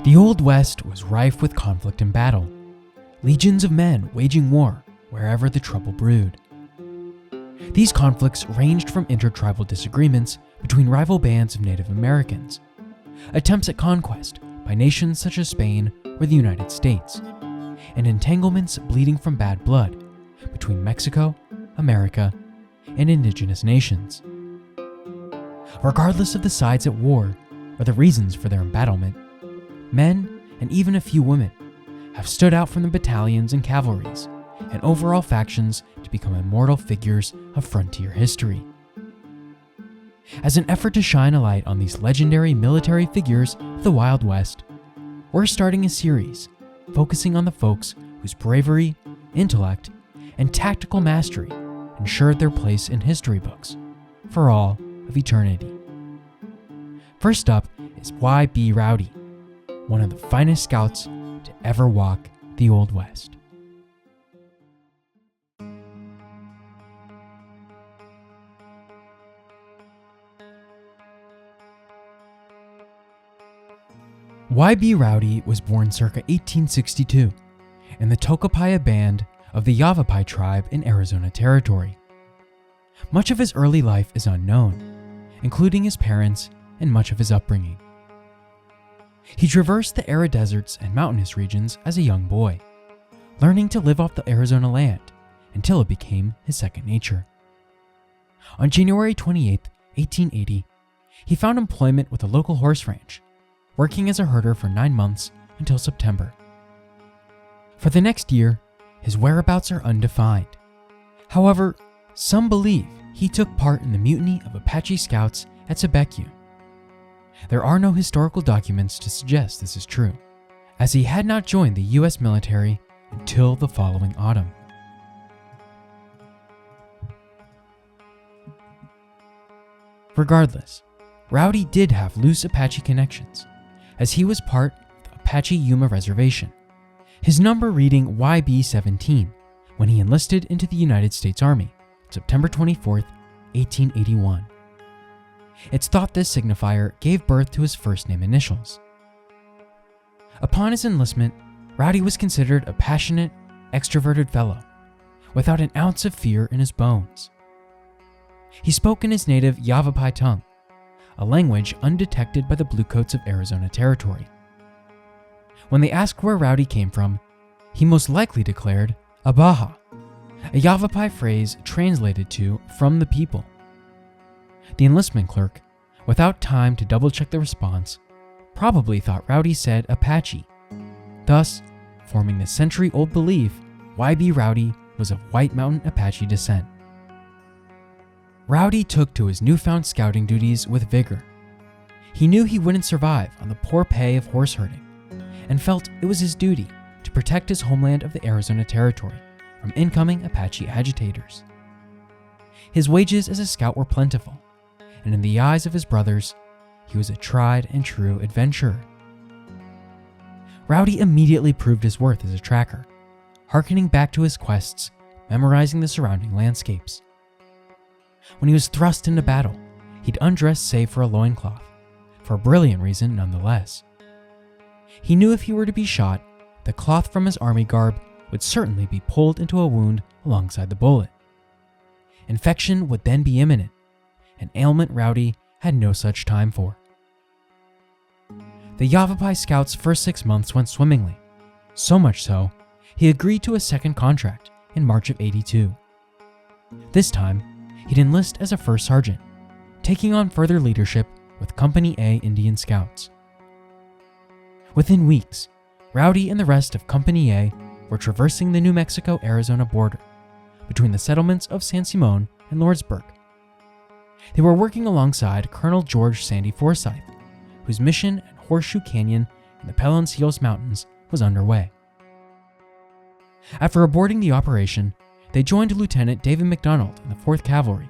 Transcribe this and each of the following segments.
The Old West was rife with conflict and battle, legions of men waging war wherever the trouble brewed. These conflicts ranged from intertribal disagreements between rival bands of Native Americans, attempts at conquest by nations such as Spain or the United States, and entanglements bleeding from bad blood between Mexico, America, and indigenous nations. Regardless of the sides at war or the reasons for their embattlement, men, and even a few women, have stood out from the battalions and cavalries and overall factions to become immortal figures of frontier history. As an effort to shine a light on these legendary military figures of the Wild West, we're starting a series focusing on the folks whose bravery, intellect, and tactical mastery ensured their place in history books for all of eternity. First up is Y.B. Rowdy, one of the finest scouts to ever walk the Old West. Y.B. Rowdy was born circa 1862 in the Tocopaya band of the Yavapai tribe in Arizona Territory. Much of his early life is unknown, including his parents and much of his upbringing. He traversed the arid deserts and mountainous regions as a young boy, learning to live off the Arizona land until it became his second nature. On January 28, 1880, he found employment with a local horse ranch, working as a herder for 9 months until September. For the next year, his whereabouts are undefined. However, some believe he took part in the mutiny of Apache scouts at Sebecu. There are no historical documents to suggest this is true, as he had not joined the US military until the following autumn. Regardless, Rowdy did have loose Apache connections, as he was part of the Apache Yuma Reservation, his number reading YB-17 when he enlisted into the United States Army, September 24, 1881. It's thought this signifier gave birth to his first name initials. Upon his enlistment, Rowdy was considered a passionate, extroverted fellow, without an ounce of fear in his bones. He spoke in his native Yavapai tongue, a language undetected by the Bluecoats of Arizona Territory. When they asked where Rowdy came from, he most likely declared Abaha, a Yavapai phrase translated to "from the people." The enlistment clerk, without time to double-check the response, probably thought Rowdy said Apache, thus forming the century-old belief Y.B. Rowdy was of White Mountain Apache descent. Rowdy took to his newfound scouting duties with vigor. He knew he wouldn't survive on the poor pay of horse herding, and felt it was his duty to protect his homeland of the Arizona Territory from incoming Apache agitators. His wages as a scout were plentiful, and in the eyes of his brothers, he was a tried and true adventurer. Rowdy immediately proved his worth as a tracker, hearkening back to his quests, memorizing the surrounding landscapes. When he was thrust into battle, he'd undress save for a loincloth, for a brilliant reason nonetheless. He knew if he were to be shot, the cloth from his army garb would certainly be pulled into a wound alongside the bullet. Infection would then be imminent, an ailment Rowdy had no such time for. The Yavapai Scout's first 6 months went swimmingly, so much so, he agreed to a second contract in March of '82. This time, he'd enlist as a first sergeant, taking on further leadership with Company A Indian Scouts. Within weeks, Rowdy and the rest of Company A were traversing the New Mexico-Arizona border, between the settlements of San Simon and Lordsburg. They were working alongside Colonel George Sandy Forsyth, whose mission at Horseshoe Canyon in the Palancios Mountains was underway. After aborting the operation, they joined Lieutenant David McDonald in the 4th Cavalry,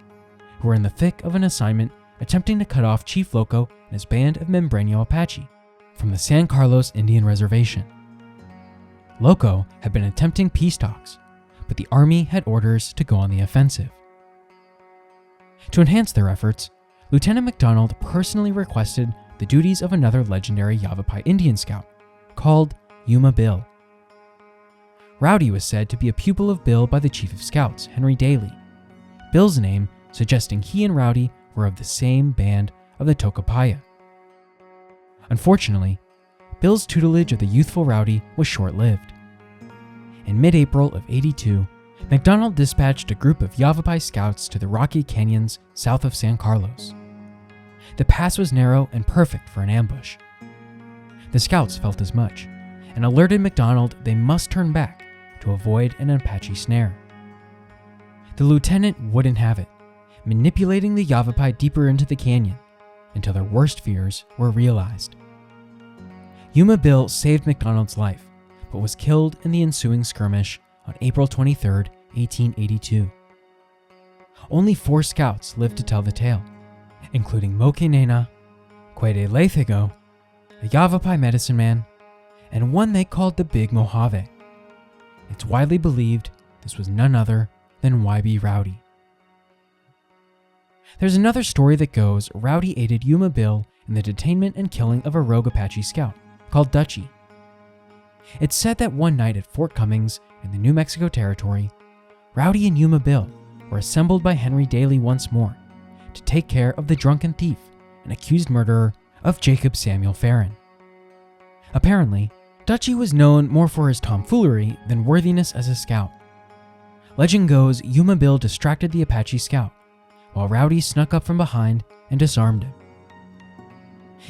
who were in the thick of an assignment attempting to cut off Chief Loco and his band of Membreño Apache from the San Carlos Indian Reservation. Loco had been attempting peace talks, but the Army had orders to go on the offensive. To enhance their efforts, Lieutenant McDonald personally requested the duties of another legendary Yavapai Indian scout called Yuma Bill. Rowdy was said to be a pupil of Bill by the chief of scouts, Henry Daly, Bill's name suggesting he and Rowdy were of the same band of the Tokapaya. Unfortunately, Bill's tutelage of the youthful Rowdy was short-lived. In mid-April of '82, MacDonald dispatched a group of Yavapai scouts to the rocky canyons south of San Carlos. The pass was narrow and perfect for an ambush. The scouts felt as much, and alerted MacDonald they must turn back to avoid an Apache snare. The lieutenant wouldn't have it, manipulating the Yavapai deeper into the canyon until their worst fears were realized. Yuma Bill saved MacDonald's life, but was killed in the ensuing skirmish on April 23, 1882. Only 4 scouts lived to tell the tale, including Mokenena, Kwede Lethego, a Yavapai medicine man, and one they called the Big Mojave. It's widely believed this was none other than YB Rowdy. There's another story that goes Rowdy aided Yuma Bill in the detainment and killing of a rogue Apache scout called Dutchie. It's said that one night at Fort Cummings in the New Mexico Territory, Rowdy and Yuma Bill were assembled by Henry Daly once more to take care of the drunken thief and accused murderer of Jacob Samuel Farron. Apparently, Dutchie was known more for his tomfoolery than worthiness as a scout. Legend goes Yuma Bill distracted the Apache scout, while Rowdy snuck up from behind and disarmed him.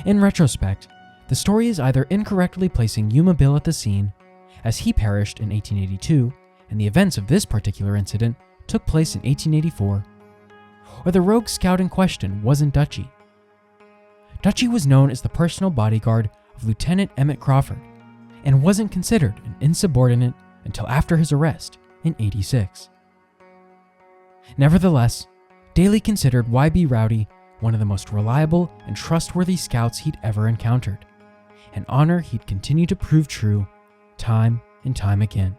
In retrospect, the story is either incorrectly placing Yuma Bill at the scene, as he perished in 1882 and the events of this particular incident took place in 1884, or the rogue scout in question wasn't Dutchie. Dutchie was known as the personal bodyguard of Lieutenant Emmett Crawford and wasn't considered an insubordinate until after his arrest in '86. Nevertheless, Daly considered YB Rowdy one of the most reliable and trustworthy scouts he'd ever encountered, an honor he'd continue to prove true time and time again.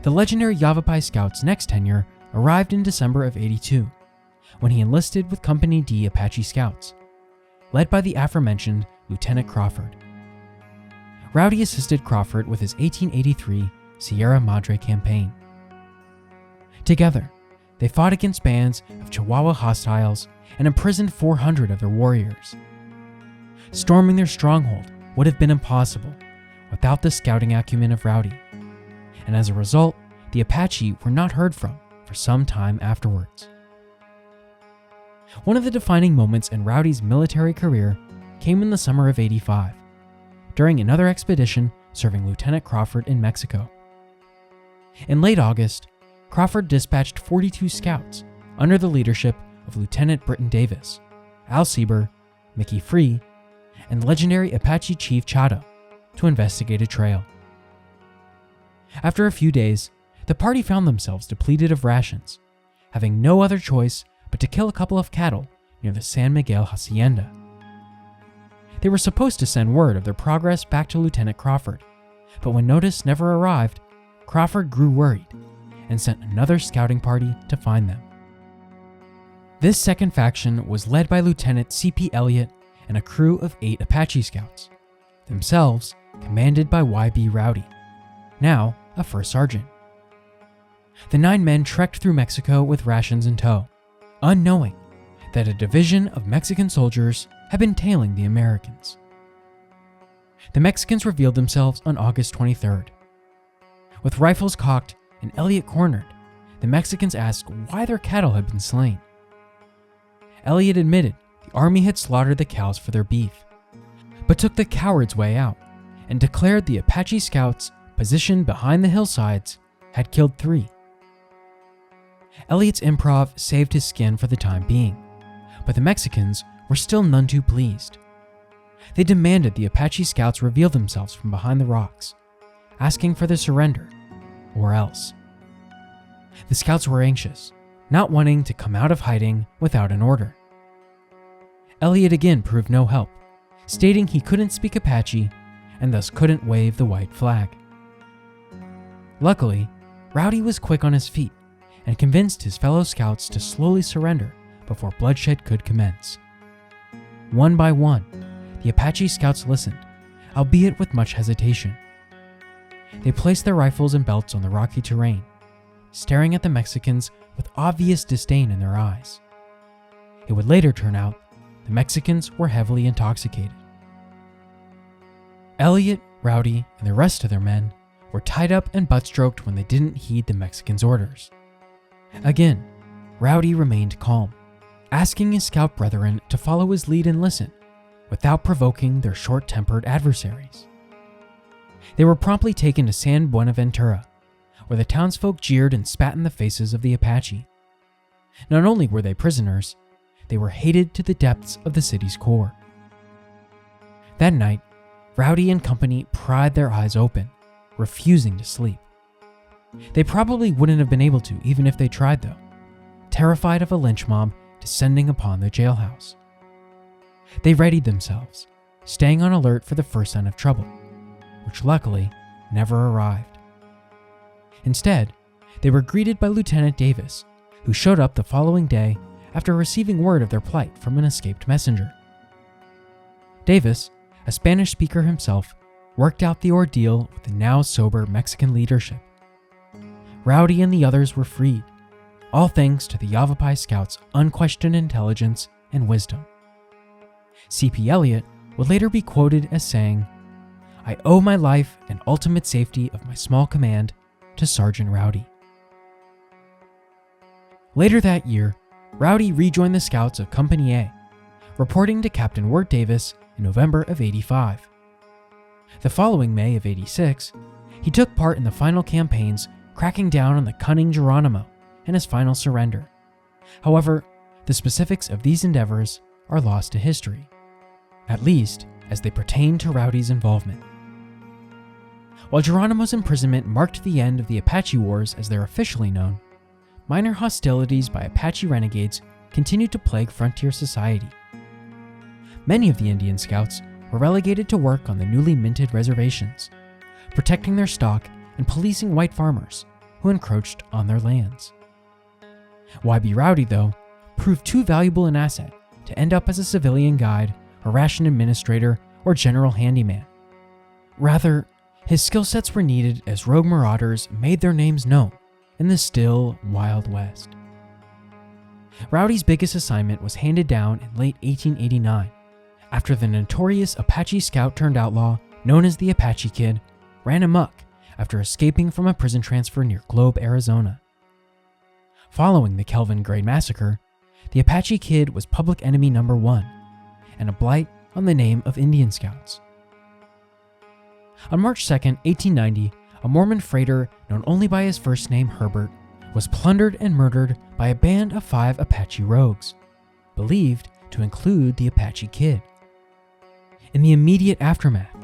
The legendary Yavapai scout's next tenure arrived in December of '82, when he enlisted with Company D Apache Scouts, led by the aforementioned Lieutenant Crawford. Rowdy assisted Crawford with his 1883 Sierra Madre campaign. Together, they fought against bands of Chihuahua hostiles and imprisoned 400 of their warriors. Storming their stronghold would have been impossible without the scouting acumen of Rowdy, and as a result, the Apache were not heard from for some time afterwards. One of the defining moments in Rowdy's military career came in the summer of '85, during another expedition serving Lieutenant Crawford in Mexico. In late August, Crawford dispatched 42 scouts under the leadership of Lieutenant Britton Davis, Al Sieber, Mickey Free, and legendary Apache Chief Chado to investigate a trail. After a few days, the party found themselves depleted of rations, having no other choice but to kill a couple of cattle near the San Miguel Hacienda. They were supposed to send word of their progress back to Lieutenant Crawford, but when notice never arrived, Crawford grew worried and sent another scouting party to find them. This second faction was led by Lieutenant C.P. Elliott and a crew of 8 Apache scouts, themselves commanded by YB Rowdy, now a first sergeant. The 9 men trekked through Mexico with rations in tow, unknowing that a division of Mexican soldiers had been tailing the Americans. The Mexicans revealed themselves on August 23rd. With rifles cocked and Elliott cornered, the Mexicans asked why their cattle had been slain. Elliott admitted the army had slaughtered the cows for their beef, but took the coward's way out and declared the Apache scouts positioned behind the hillsides had killed 3. Elliott's improv saved his skin for the time being, but the Mexicans were still none too pleased. They demanded the Apache scouts reveal themselves from behind the rocks, asking for their surrender, or else. The scouts were anxious, not wanting to come out of hiding without an order. Elliott again proved no help, stating he couldn't speak Apache and thus couldn't wave the white flag. Luckily, Rowdy was quick on his feet and convinced his fellow scouts to slowly surrender before bloodshed could commence. one by one, the Apache scouts listened, albeit with much hesitation. They placed their rifles and belts on the rocky terrain, staring at the Mexicans with obvious disdain in their eyes. It would later turn out the Mexicans were heavily intoxicated. Elliot, Rowdy, and the rest of their men were tied up and butt-stroked when they didn't heed the Mexicans' orders. Again, Rowdy remained calm, asking his scout brethren to follow his lead and listen, without provoking their short-tempered adversaries. They were promptly taken to San Buenaventura, where the townsfolk jeered and spat in the faces of the Apache. Not only were they prisoners, they were hated to the depths of the city's core. That night, Rowdy and company pried their eyes open, refusing to sleep. They probably wouldn't have been able to even if they tried though, terrified of a lynch mob descending upon the jailhouse. They readied themselves, staying on alert for the first sign of trouble, which luckily never arrived. Instead, they were greeted by Lieutenant Davis, who showed up the following day after receiving word of their plight from an escaped messenger. Davis, a Spanish speaker himself, worked out the ordeal with the now sober Mexican leadership. Rowdy and the others were freed, all thanks to the Yavapai scouts' unquestioned intelligence and wisdom. C.P. Elliott would later be quoted as saying, "I owe my life and ultimate safety of my small command to Sergeant Rowdy." Later that year, Rowdy rejoined the scouts of Company A, reporting to Captain Wirt Davis in November of '85. The following May of '86, he took part in the final campaigns, cracking down on the cunning Geronimo and his final surrender. However, the specifics of these endeavors are lost to history, at least as they pertain to Rowdy's involvement. While Geronimo's imprisonment marked the end of the Apache Wars as they're officially known, minor hostilities by Apache renegades continued to plague frontier society. Many of the Indian scouts were relegated to work on the newly minted reservations, protecting their stock and policing white farmers who encroached on their lands. YB Rowdy, though, proved too valuable an asset to end up as a civilian guide, a ration administrator, or general handyman. Rather, his skill sets were needed as rogue marauders made their names known in the still Wild West. Rowdy's biggest assignment was handed down in late 1889, after the notorious Apache scout turned outlaw known as the Apache Kid ran amok after escaping from a prison transfer near Globe, Arizona. Following the Kelvin Grade massacre, the Apache Kid was public enemy number one and a blight on the name of Indian Scouts. On March 2, 1890, a Mormon freighter known only by his first name Herbert was plundered and murdered by a band of 5 Apache rogues, believed to include the Apache Kid. In the immediate aftermath,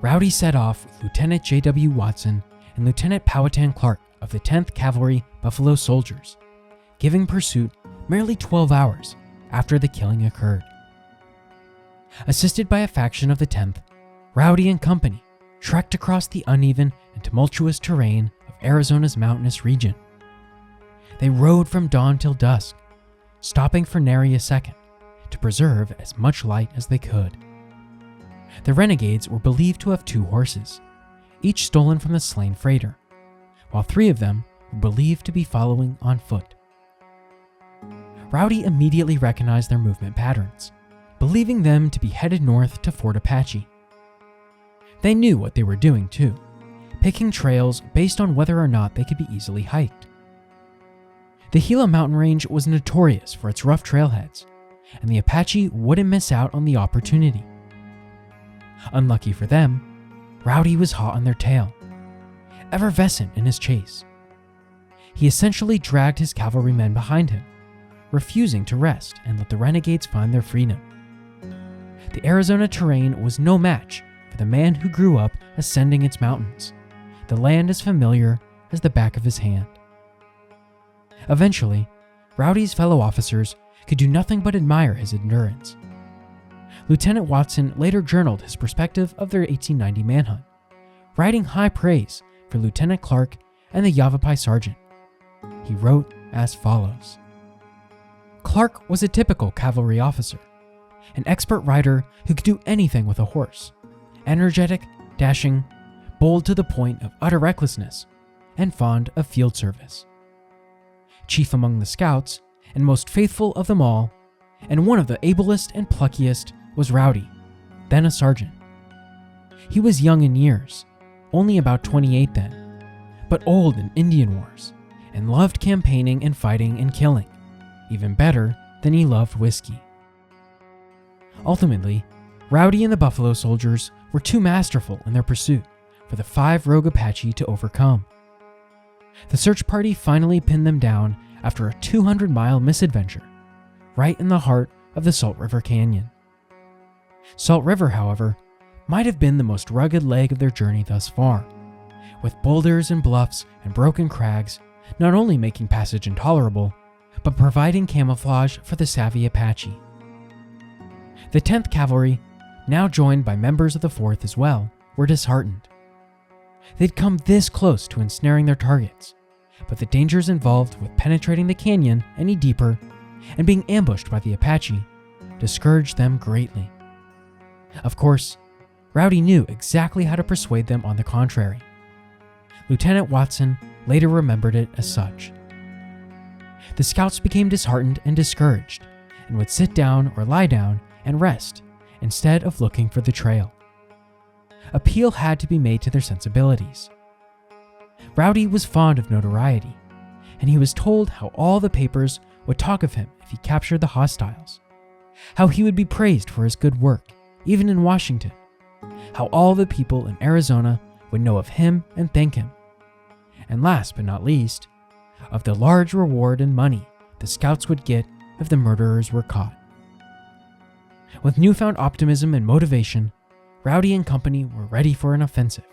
Rowdy set off with Lieutenant J.W. Watson and Lieutenant Powhatan Clark of the 10th Cavalry Buffalo Soldiers, giving pursuit merely 12 hours after the killing occurred. Assisted by a faction of the 10th, Rowdy and company trekked across the uneven and tumultuous terrain of Arizona's mountainous region. They rode from dawn till dusk, stopping for nary a second to preserve as much light as they could. The renegades were believed to have 2 horses, each stolen from the slain freighter, while 3 of them were believed to be following on foot. Rowdy immediately recognized their movement patterns, believing them to be headed north to Fort Apache. They knew what they were doing too, picking trails based on whether or not they could be easily hiked. The Gila mountain range was notorious for its rough trailheads, and the Apache wouldn't miss out on the opportunity. Unlucky for them, Rowdy was hot on their tail, effervescent in his chase. He essentially dragged his cavalrymen behind him, refusing to rest and let the renegades find their freedom. The Arizona terrain was no match for the man who grew up ascending its mountains, the land as familiar as the back of his hand. Eventually, Rowdy's fellow officers could do nothing but admire his endurance. Lieutenant Watson later journaled his perspective of their 1890 manhunt, writing high praise for Lieutenant Clark and the Yavapai sergeant. He wrote as follows: Clark was a typical cavalry officer, an expert rider who could do anything with a horse, energetic, dashing, bold to the point of utter recklessness, and fond of field service. Chief among the scouts, and most faithful of them all, and one of the ablest and pluckiest, was Rowdy, then a sergeant. He was young in years, only about 28 then, but old in Indian wars, and loved campaigning and fighting and killing, even better than he loved whiskey. Ultimately, Rowdy and the Buffalo Soldiers were too masterful in their pursuit for the 5 rogue Apache to overcome. The search party finally pinned them down after a 200-mile misadventure, right in the heart of the Salt River Canyon. Salt River, however, might have been the most rugged leg of their journey thus far, with boulders and bluffs and broken crags not only making passage intolerable, but providing camouflage for the savvy Apache. The 10th Cavalry, now joined by members of the 4th as well, were disheartened. They'd come this close to ensnaring their targets, but the dangers involved with penetrating the canyon any deeper and being ambushed by the Apache discouraged them greatly. Of course, Rowdy knew exactly how to persuade them on the contrary. Lieutenant Watson later remembered it as such. The scouts became disheartened and discouraged, and would sit down or lie down and rest instead of looking for the trail. Appeal had to be made to their sensibilities. Rowdy was fond of notoriety, and he was told how all the papers would talk of him if he captured the hostiles, how he would be praised for his good work, even in Washington, how all the people in Arizona would know of him and thank him, and last but not least, of the large reward and money the scouts would get if the murderers were caught. With newfound optimism and motivation, Rowdy and company were ready for an offensive.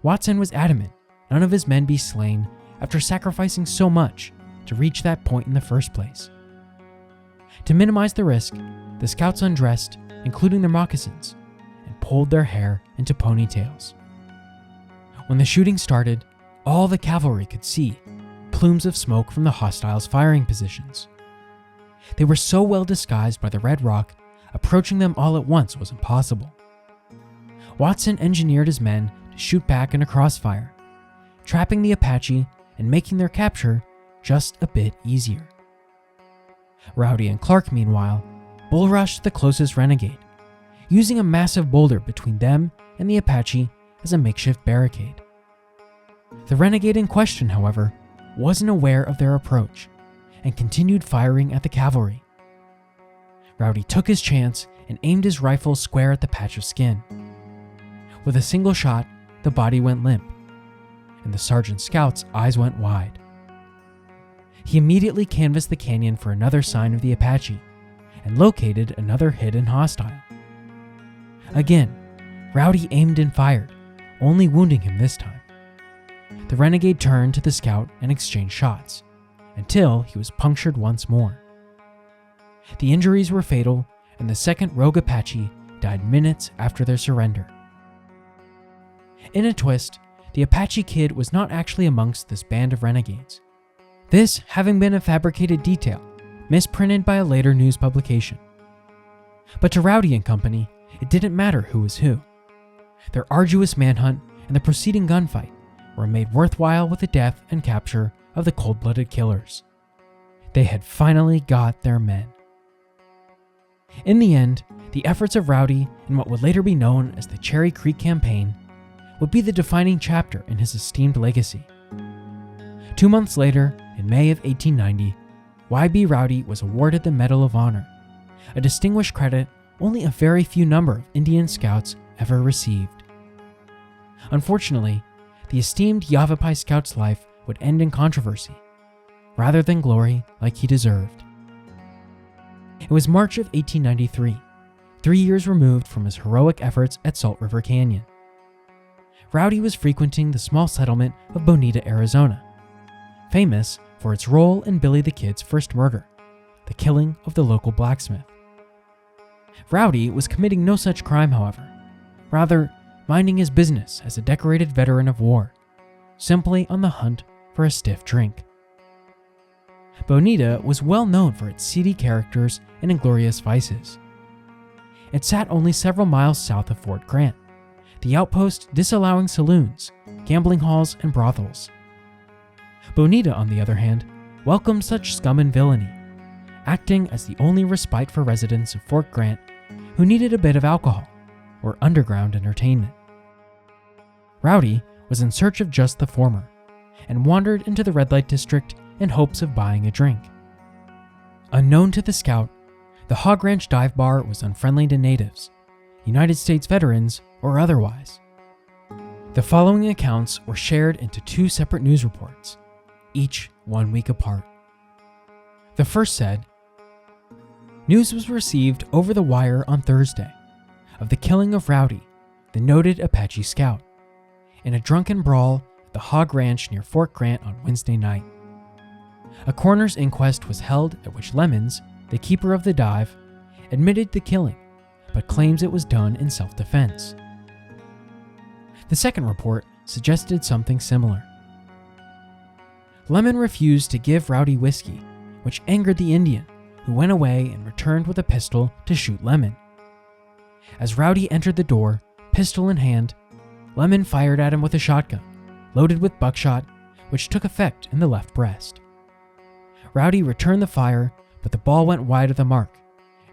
Watson was adamant none of his men be slain after sacrificing so much to reach that point in the first place. To minimize the risk, the scouts undressed, including their moccasins, and pulled their hair into ponytails. When the shooting started, all the cavalry could see plumes of smoke from the hostiles' firing positions. They were so well disguised by the red rock, approaching them all at once was impossible. Watson engineered his men to shoot back in a crossfire, trapping the Apache and making their capture just a bit easier. Rowdy and Clark, meanwhile, bull rushed the closest renegade, using a massive boulder between them and the Apache as a makeshift barricade. The renegade in question, however, wasn't aware of their approach and continued firing at the cavalry. Rowdy took his chance and aimed his rifle square at the patch of skin. With a single shot, the body went limp, and the sergeant's scout's eyes went wide. He immediately canvassed the canyon for another sign of the Apache and located another hidden hostile. Again, Rowdy aimed and fired, only wounding him this time. The renegade turned to the scout and exchanged shots, until he was punctured once more. The injuries were fatal, and the second rogue Apache died minutes after their surrender. In a twist, the Apache Kid was not actually amongst this band of renegades, this having been a fabricated detail misprinted by a later news publication. But to Rowdy and company, it didn't matter who was who. Their arduous manhunt and the preceding gunfight were made worthwhile with the death and capture of the cold-blooded killers. They had finally got their men. In the end, the efforts of Rowdy in what would later be known as the Cherry Creek Campaign would be the defining chapter in his esteemed legacy. 2 months later, in May of 1890, Y.B. Rowdy was awarded the Medal of Honor, a distinguished credit only a very few number of Indian scouts ever received. Unfortunately, the esteemed Yavapai scout's life would end in controversy, rather than glory like he deserved. It was March of 1893, 3 years removed from his heroic efforts at Salt River Canyon. Rowdy was frequenting the small settlement of Bonita, Arizona, famous for its role in Billy the Kid's first murder, the killing of the local blacksmith. Rowdy was committing no such crime, however, rather minding his business as a decorated veteran of war, simply on the hunt for a stiff drink. Bonita was well known for its seedy characters and inglorious vices, It sat only several miles south of Fort Grant, the outpost disallowing saloons, gambling halls, and brothels. Bonita, on the other hand, welcomed such scum and villainy, acting as the only respite for residents of Fort Grant who needed a bit of alcohol or underground entertainment. Rowdy was in search of just the former and wandered into the red light district in hopes of buying a drink. Unknown to the scout, the Hog Ranch dive bar was unfriendly to natives, United States veterans or otherwise. The following accounts were shared into two separate news reports, each 1 week apart. The first said, "News was received over the wire on Thursday of the killing of Rowdy, the noted Apache scout, in a drunken brawl at the Hog Ranch near Fort Grant on Wednesday night. A coroner's inquest was held at which Lemons, the keeper of the dive, admitted the killing, but claims it was done in self-defense." The second report suggested something similar. Lemon refused to give Rowdy whiskey, which angered the Indian, who went away and returned with a pistol to shoot Lemon. As Rowdy entered the door, pistol in hand, Lemon fired at him with a shotgun, loaded with buckshot, which took effect in the left breast. Rowdy returned the fire, but the ball went wide of the mark,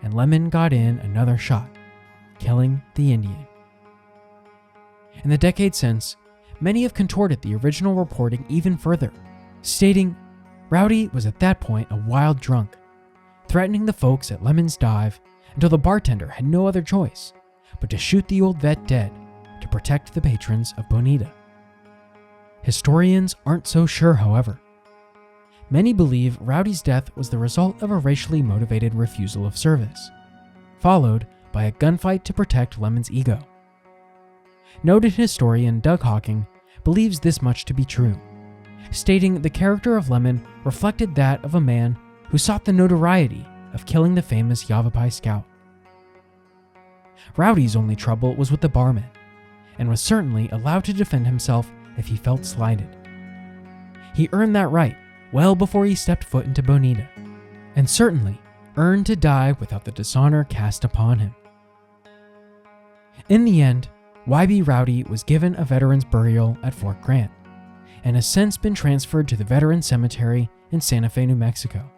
and Lemon got in another shot, killing the Indian. In the decade since, many have contorted the original reporting even further, stating Rowdy was at that point a wild drunk, threatening the folks at Lemon's Dive until the bartender had no other choice but to shoot the old vet dead to protect the patrons of Bonita. Historians aren't so sure, however. Many believe Rowdy's death was the result of a racially motivated refusal of service, followed by a gunfight to protect Lemon's ego. Noted historian Doug Hawking believes this much to be true, stating the character of Lemon reflected that of a man who sought the notoriety of killing the famous Yavapai scout. Rowdy's only trouble was with the barman, and was certainly allowed to defend himself if he felt slighted. He earned that right well before he stepped foot into Bonita, and certainly earned to die without the dishonor cast upon him. In the end, YB Rowdy was given a veteran's burial at Fort Grant, and has since been transferred to the Veterans Cemetery in Santa Fe, New Mexico.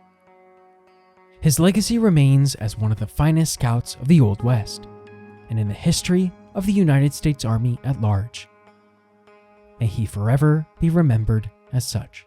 His legacy remains as one of the finest scouts of the Old West, and in the history of the United States Army at large. May he forever be remembered as such.